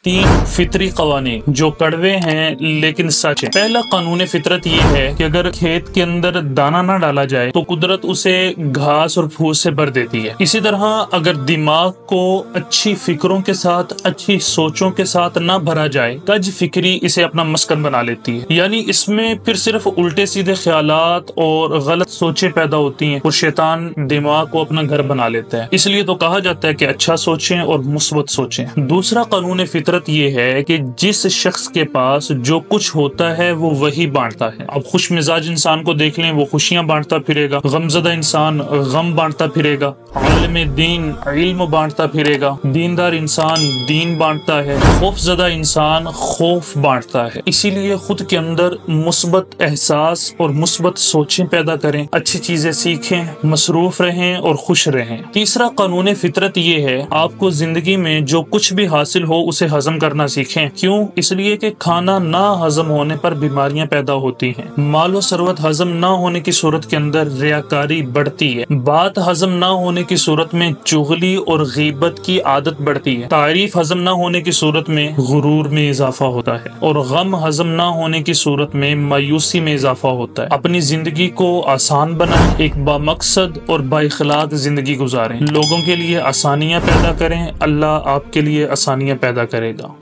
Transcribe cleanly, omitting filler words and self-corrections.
3 فطری قوانین جو کڑوے ہیں لیکن سچ ہیں۔ پہلا قانون فطرت یہ ہے کہ اگر کھیت کے اندر دانہ نہ ڈالا جائے تو قدرت اسے گھاس اور پھوس سے بھر دیتی ہے۔ اسی طرح اگر دماغ کو اچھی فکروں کے ساتھ، اچھی سوچوں کے ساتھ نہ بھرا جائے، کج فکری اسے اپنا مسکن بنا لیتی ہے، یعنی اس میں پھر صرف الٹے سیدھے خیالات اور غلط سوچیں پیدا ہوتی ہیں اور شیطان دماغ کو اپنا گھر بنا لیتا ہے۔ اس لیے تو کہا جاتا ہے کہ اچھا سوچیں اور مثبت سوچیں۔ دوسرا قانون فطرت یہ ہے کہ جس شخص کے پاس جو کچھ ہوتا ہے وہ وہی بانٹتا ہے۔ اب خوش مزاج انسان کو دیکھ لیں، وہ خوشیاں بانٹتا پھرے گا، غمزدہ انسان غم بانٹتا پھرے گا، عالم دین علم بانٹتا پھرے گا، دیندار انسان دین بانٹتا ہے، خوف زدہ انسان خوف بانٹتا ہے۔ اسی لیے خود کے اندر مثبت احساس اور مثبت سوچیں پیدا کریں، اچھی چیزیں سیکھیں، مصروف رہیں اور خوش رہیں۔ تیسرا قانون فطرت یہ ہے آپ کو زندگی میں جو کچھ بھی حاصل ہو اسے ہضم کرنا سیکھیں۔ کیوں؟ اس لیے کہ کھانا نہ ہضم ہونے پر بیماریاں پیدا ہوتی ہیں، مال و ثروت ہضم نہ ہونے کی صورت کے اندر ریاکاری بڑھتی ہے، بات ہضم نہ ہونے کی صورت میں چغلی اور غیبت کی عادت بڑھتی ہے، تعریف ہضم نہ ہونے کی صورت میں غرور میں اضافہ ہوتا ہے، اور غم ہضم نہ ہونے کی صورت میں مایوسی میں اضافہ ہوتا ہے۔ اپنی زندگی کو آسان بنائیں، ایک بامقصد اور بااخلاق زندگی گزاریں، لوگوں کے لیے آسانیاں پیدا کریں، اللہ آپ کے لیے آسانیاں پیدا کرے گا۔